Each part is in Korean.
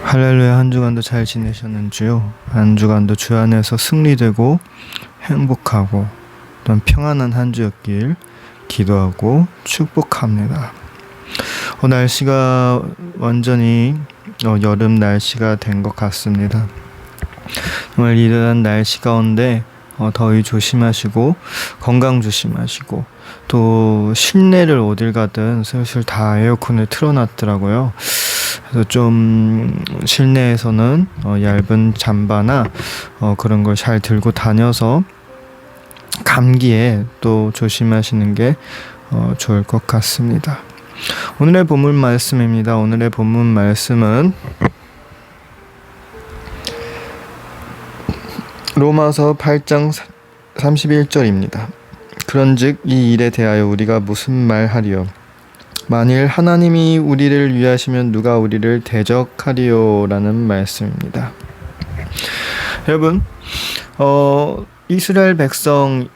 할렐루야. 한 주간도 잘 지내셨는지요? 한 주간도 주 안에서 승리되고 행복하고 또한 평안한 한 주였길 기도하고 축복합니다. 날씨가 완전히 여름 날씨가 된 것 같습니다. 정말 이러한 날씨 가운데 더위 조심하시고 건강 조심하시고 또 실내를 어딜 가든 슬슬 다 에어컨을 틀어놨더라고요. 그래서 좀 실내에서는 얇은 잠바나 그런 걸 잘 들고 다녀서 감기에 또 조심하시는 게 좋을 것 같습니다. 오늘의 본문 말씀입니다. 오늘의 본문 말씀은 로마서 8장 31절입니다. 그런즉 이 일에 대하여 우리가 무슨 말하리요? 만일 하나님이 우리를 위하시면 누가 우리를 대적하리요라는 말씀입니다. 여러분, 이스라엘 백성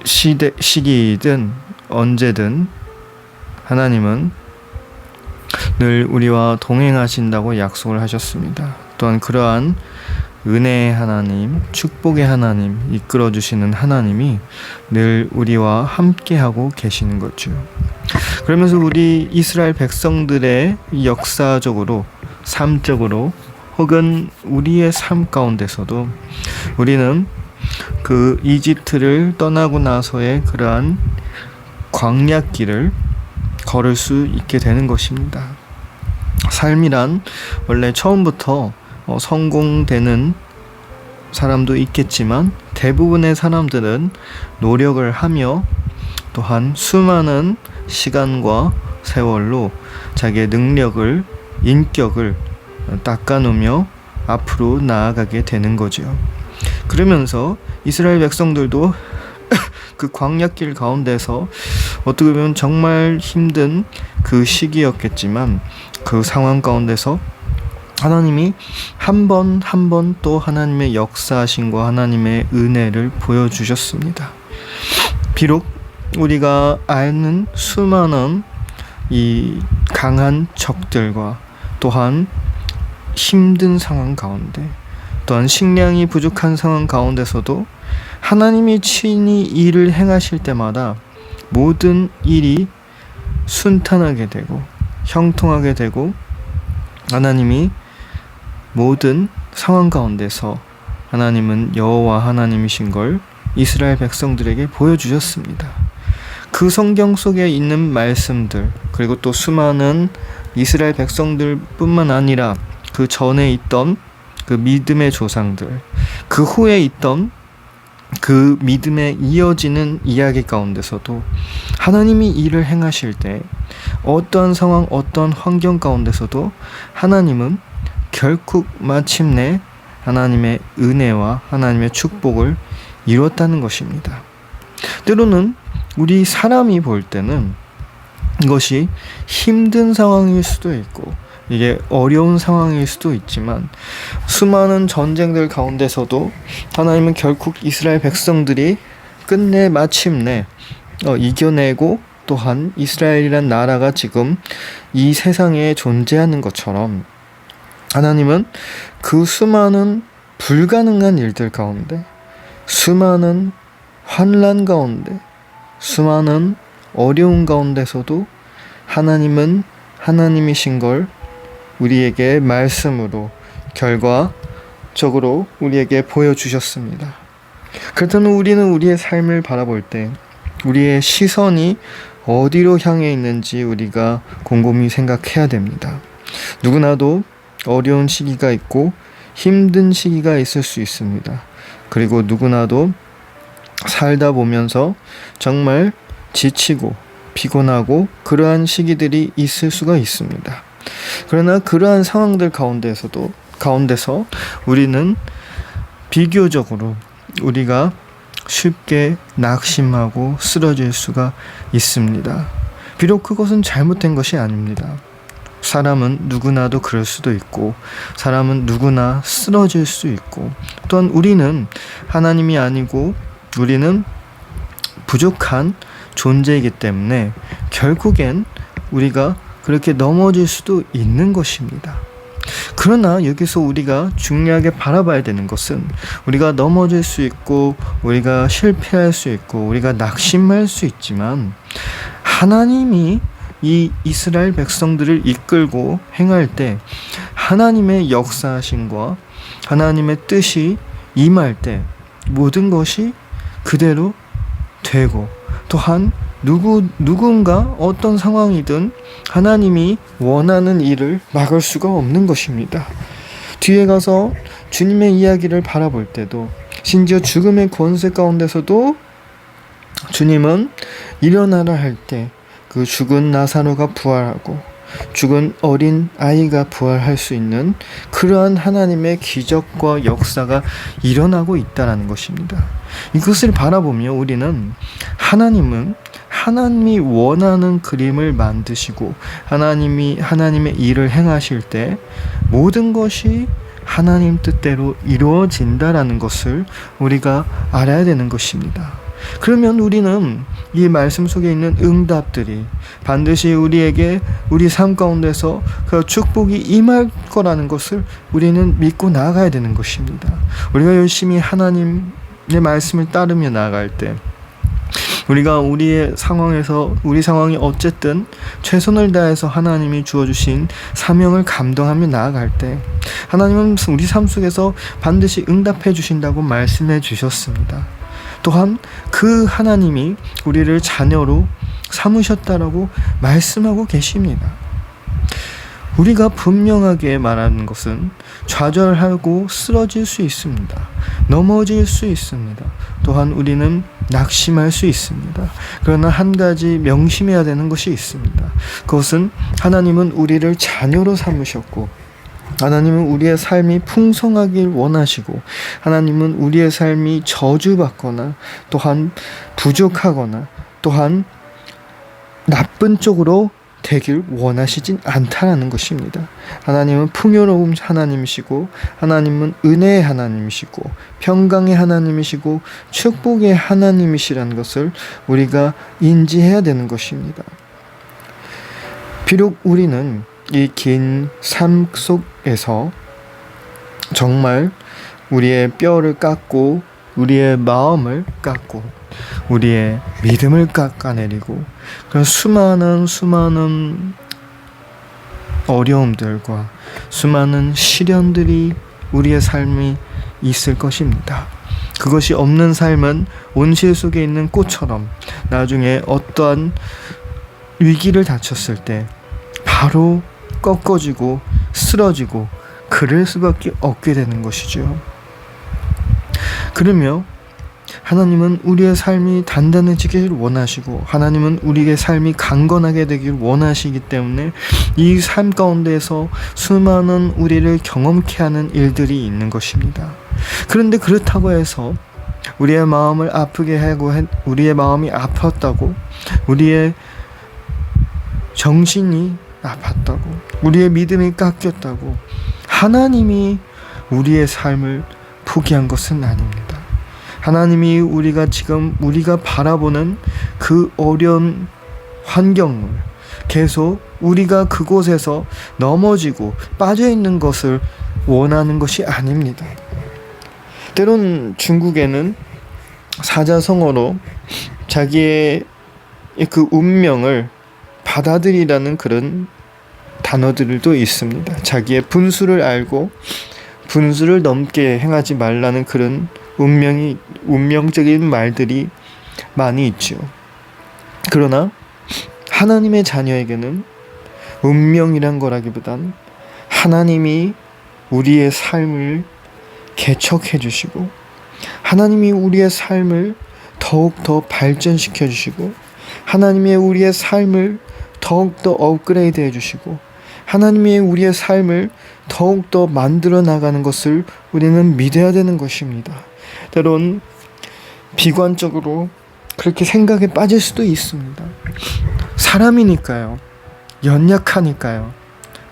시기든 언제든 하나님은 늘 우리와 동행하신다고 약속을 하셨습니다. 또한 그러한 은혜의 하나님, 축복의 하나님, 이끌어주시는 하나님이 늘 우리와 함께하고 계시는 거죠. 그러면서 우리 이스라엘 백성들의 역사적으로, 삶적으로 혹은 우리의 삶 가운데서도 우리는 그 이집트를 떠나고 나서의 그러한 광야길을 걸을 수 있게 되는 것입니다. 삶이란 원래 처음부터 성공되는 사람도 있겠지만 대부분의 사람들은 노력을 하며 또한 수많은 시간과 세월로 자기의 능력을, 인격을 닦아놓으며 앞으로 나아가게 되는 거죠. 그러면서 이스라엘 백성들도 그 광야길 가운데서 어떻게 보면 정말 힘든 그 시기였겠지만 그 상황 가운데서 하나님이 한 번 한 번 또 하나님의 역사하심과 하나님의 은혜를 보여주셨습니다. 비록 우리가 아는 수많은 이 강한 적들과 또한 힘든 상황 가운데 또한 식량이 부족한 상황 가운데서도 하나님이 친히 일을 행하실 때마다 모든 일이 순탄하게 되고 형통하게 되고 하나님이 모든 상황 가운데서 하나님은 여호와 하나님이신 걸 이스라엘 백성들에게 보여주셨습니다. 그 성경 속에 있는 말씀들 그리고 또 수많은 이스라엘 백성들 뿐만 아니라 그 전에 있던 그 믿음의 조상들 그 후에 있던 그 믿음에 이어지는 이야기 가운데서도 하나님이 일을 행하실 때 어떠한 상황 어떠한 환경 가운데서도 하나님은 결국 마침내 하나님의 은혜와 하나님의 축복을 이뤘다는 것입니다. 때로는 우리 사람이 볼 때는 이것이 힘든 상황일 수도 있고 이게 어려운 상황일 수도 있지만 수많은 전쟁들 가운데서도 하나님은 결국 이스라엘 백성들이 끝내 마침내 이겨내고 또한 이스라엘이란 나라가 지금 이 세상에 존재하는 것처럼 하나님은 그 수많은 불가능한 일들 가운데 수많은 환난 가운데 수많은 어려운 가운데서도 하나님은 하나님이신 걸 우리에게 말씀으로 결과적으로 우리에게 보여주셨습니다. 그렇다면 우리는 우리의 삶을 바라볼 때 우리의 시선이 어디로 향해 있는지 우리가 곰곰이 생각해야 됩니다. 누구나도 어려운 시기가 있고 힘든 시기가 있을 수 있습니다. 그리고 누구나도 살다 보면서 정말 지치고 피곤하고 그러한 시기들이 있을 수가 있습니다. 그러나 그러한 상황들 가운데서 우리는 비교적으로 우리가 쉽게 낙심하고 쓰러질 수가 있습니다. 비록 그것은 잘못된 것이 아닙니다. 사람은 누구나도 그럴 수도 있고 사람은 누구나 쓰러질 수 있고 또한 우리는 하나님이 아니고 우리는 부족한 존재이기 때문에 결국엔 우리가 그렇게 넘어질 수도 있는 것입니다. 그러나 여기서 우리가 중요하게 바라봐야 되는 것은 우리가 넘어질 수 있고 우리가 실패할 수 있고 우리가 낙심할 수 있지만 하나님이 이 이스라엘 백성들을 이끌고 행할 때 하나님의 역사하심과 하나님의 뜻이 임할 때 모든 것이 그대로 되고 또한 누군가 어떤 상황이든 하나님이 원하는 일을 막을 수가 없는 것입니다. 뒤에 가서 주님의 이야기를 바라볼 때도 심지어 죽음의 권세 가운데서도 주님은 일어나라 할 때 그 죽은 나사로가 부활하고 죽은 어린 아이가 부활할 수 있는 그러한 하나님의 기적과 역사가 일어나고 있다는 것입니다. 이것을 바라보며 우리는 하나님이 원하는 그림을 만드시고 하나님의 일을 행하실 때 모든 것이 하나님 뜻대로 이루어진다라는 것을 우리가 알아야 되는 것입니다. 그러면 우리는 이 말씀 속에 있는 응답들이 반드시 우리에게 우리 삶 가운데서 그 축복이 임할 거라는 것을 우리는 믿고 나아가야 되는 것입니다. 우리가 열심히 하나님의 말씀을 따르며 나아갈 때 우리가 우리 상황이 어쨌든 최선을 다해서 하나님이 주어주신 사명을 감당하며 나아갈 때 하나님은 우리 삶 속에서 반드시 응답해 주신다고 말씀해 주셨습니다. 또한 그 하나님이 우리를 자녀로 삼으셨다라고 말씀하고 계십니다. 우리가 분명하게 말하는 것은 좌절하고 쓰러질 수 있습니다. 넘어질 수 있습니다. 또한 우리는 낙심할 수 있습니다. 그러나 한 가지 명심해야 되는 것이 있습니다. 그것은 하나님은 우리를 자녀로 삼으셨고 하나님은 우리의 삶이 풍성하길 원하시고 하나님은 우리의 삶이 저주받거나 또한 부족하거나 또한 나쁜 쪽으로 되길 원하시진 않다라는 것입니다. 하나님은 풍요로운 하나님이시고 하나님은 은혜의 하나님이시고 평강의 하나님이시고 축복의 하나님이시라는 것을 우리가 인지해야 되는 것입니다. 비록 우리는 이 긴 삶 속에서 정말 우리의 뼈를 깎고 우리의 마음을 깎고 우리의 믿음을 깎아내리고 그런 수많은 어려움들과 수많은 시련들이 우리의 삶이 있을 것입니다. 그것이 없는 삶은 온실 속에 있는 꽃처럼 나중에 어떠한 위기를 닥쳤을 때 바로 꺾어지고 쓰러지고 그럴 수밖에 없게 되는 것이죠. 그러며 하나님은 우리의 삶이 단단해지길 원하시고 하나님은 우리의 삶이 강건하게 되길 원하시기 때문에 이 삶 가운데에서 수많은 우리를 경험케 하는 일들이 있는 것입니다. 그런데 그렇다고 해서 우리의 마음을 아프게 하고 우리의 마음이 아팠다고 우리의 정신이 아팠다고 우리의 믿음이 깎였다고 하나님이 우리의 삶을 포기한 것은 아닙니다. 하나님이 우리가 바라보는 그 어려운 환경을 계속 우리가 그곳에서 넘어지고 빠져있는 것을 원하는 것이 아닙니다. 때론 중국에는 사자성어로 자기의 그 운명을 받아들이라는 그런 단어들도 있습니다. 자기의 분수를 알고 분수를 넘게 행하지 말라는 그런 운명적인 말들이 많이 있죠. 그러나 하나님의 자녀에게는 운명이란 거라기보단 하나님이 우리의 삶을 개척해 주시고 하나님이 우리의 삶을 더욱더 발전시켜 주시고 하나님이 우리의 삶을 더욱더 업그레이드 해주시고 하나님이 우리의 삶을 더욱더 만들어 나가는 것을 우리는 믿어야 되는 것입니다. 때론 비관적으로 그렇게 생각에 빠질 수도 있습니다. 사람이니까요. 연약하니까요.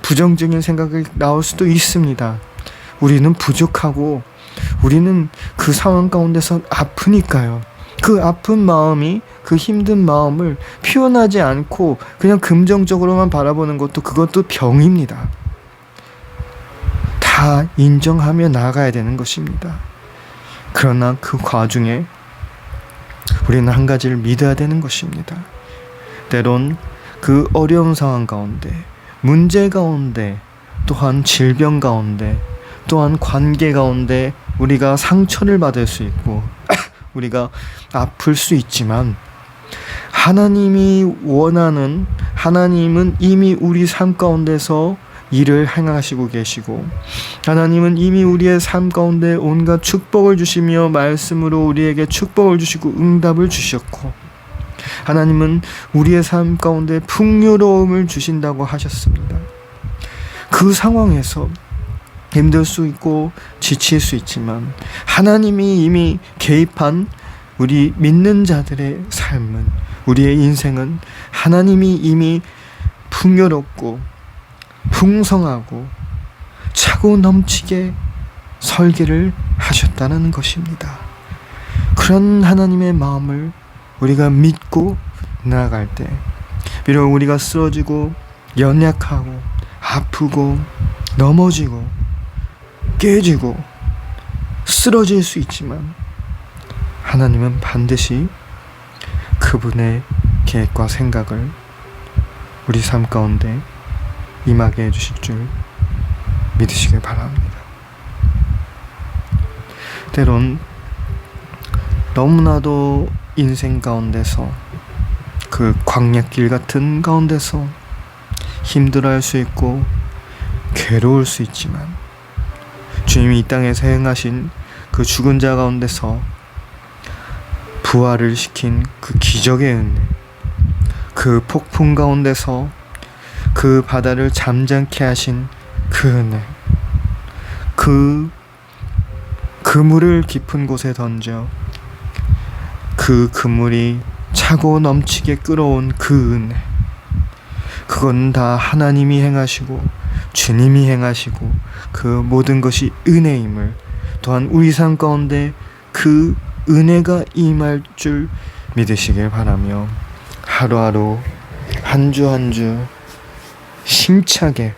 부정적인 생각이 나올 수도 있습니다. 우리는 부족하고 우리는 그 상황 가운데서 아프니까요. 그 아픈 마음이 그 힘든 마음을 표현하지 않고 그냥 긍정적으로만 바라보는 것도 그것도 병입니다. 다 인정하며 나아가야 되는 것입니다. 그러나 그 과중에 우리는 한 가지를 믿어야 되는 것입니다. 때론 그 어려운 상황 가운데, 문제 가운데, 또한 질병 가운데, 또한 관계 가운데 우리가 상처를 받을 수 있고 우리가 아플 수 있지만, 하나님이 원하는, 하나님은 이미 우리 삶 가운데서 일을 행하시고 계시고, 하나님은 이미 우리의 삶 가운데 온갖 축복을 주시며 말씀으로 우리에게 축복을 주시고 응답을 주셨고, 하나님은 우리의 삶 가운데 풍요로움을 주신다고 하셨습니다. 그 상황에서 힘들 수 있고 지칠 수 있지만, 하나님이 이미 개입한 우리 믿는 자들의 삶은, 우리의 인생은 하나님이 이미 풍요롭고 풍성하고 차고 넘치게 설계를 하셨다는 것입니다. 그런 하나님의 마음을 우리가 믿고 나아갈 때, 비록 우리가 쓰러지고 연약하고 아프고 넘어지고 깨지고 쓰러질 수 있지만, 하나님은 반드시 그분의 계획과 생각을 우리 삶 가운데 임하게 해주실 줄 믿으시길 바랍니다. 때론 너무나도 인생 가운데서, 그 광야길 같은 가운데서 힘들어할 수 있고 괴로울 수 있지만, 주님이 이 땅에서 행하신 그 죽은 자 가운데서 부활을 시킨 그 기적의 은혜, 그 폭풍 가운데서 그 바다를 잠잠케 하신 그 은혜, 그 그물을 깊은 곳에 던져 그 그물이 차고 넘치게 끌어온 그 은혜, 그건 다 하나님이 행하시고 주님이 행하시고 그 모든 것이 은혜임을, 또한 우리 삶 가운데 그 은혜가 임할 줄 믿으시길 바라며, 하루하루 한 주 한 주 힘차게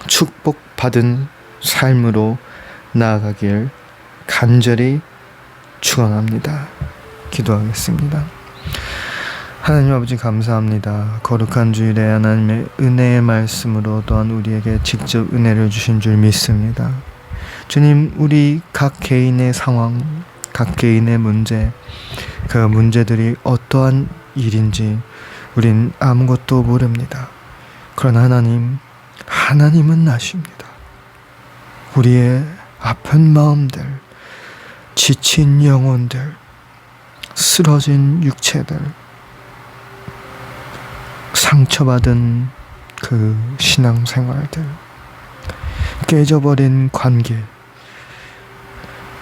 축복받은 삶으로 나아가길 간절히 축원합니다. 기도하겠습니다. 하나님 아버지, 감사합니다. 거룩한 주일에 하나님의 은혜의 말씀으로 또한 우리에게 직접 은혜를 주신 줄 믿습니다. 주님, 우리 각 개인의 상황, 각 개인의 문제, 그 문제들이 어떠한 일인지 우린 아무것도 모릅니다. 그러나 하나님은 아십니다. 우리의 아픈 마음들, 지친 영혼들, 쓰러진 육체들, 상처받은 그 신앙생활들, 깨져버린 관계,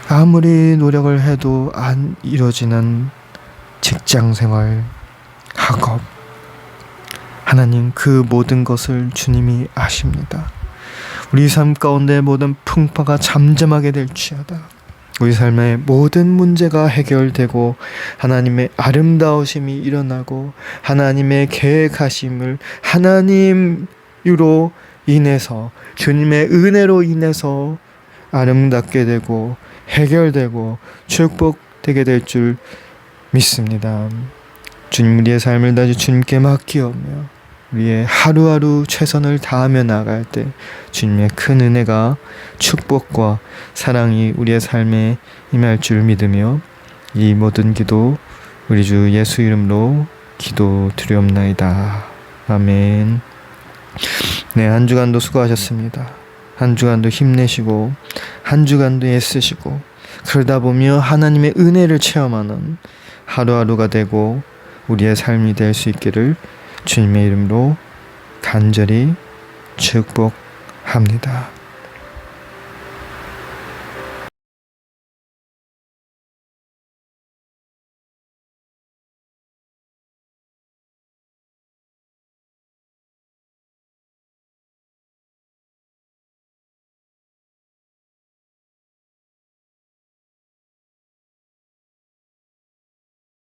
아무리 노력을 해도 안 이루어지는 직장생활, 학업, 하나님, 그 모든 것을 주님이 아십니다. 우리 삶 가운데 모든 풍파가 잠잠하게 될지어다. 우리 삶의 모든 문제가 해결되고 하나님의 아름다우심이 일어나고 하나님의 계획하심을 하나님으로 인해서, 주님의 은혜로 인해서 아름답게 되고 해결되고 축복되게 될 줄 믿습니다. 주님, 우리의 삶을 다시 주님께 맡기오며 우리의 하루하루 최선을 다하며 나아갈 때 주님의 큰 은혜가, 축복과 사랑이 우리의 삶에 임할 줄 믿으며 이 모든 기도 우리 주 예수 이름으로 기도드리옵나이다. 아멘. 네, 한 주간도 수고하셨습니다. 한 주간도 힘내시고 한 주간도 애쓰시고, 그러다 보며 하나님의 은혜를 체험하는 하루하루가 되고 우리의 삶이 될 수 있기를 주님의 이름으로 간절히 축복합니다.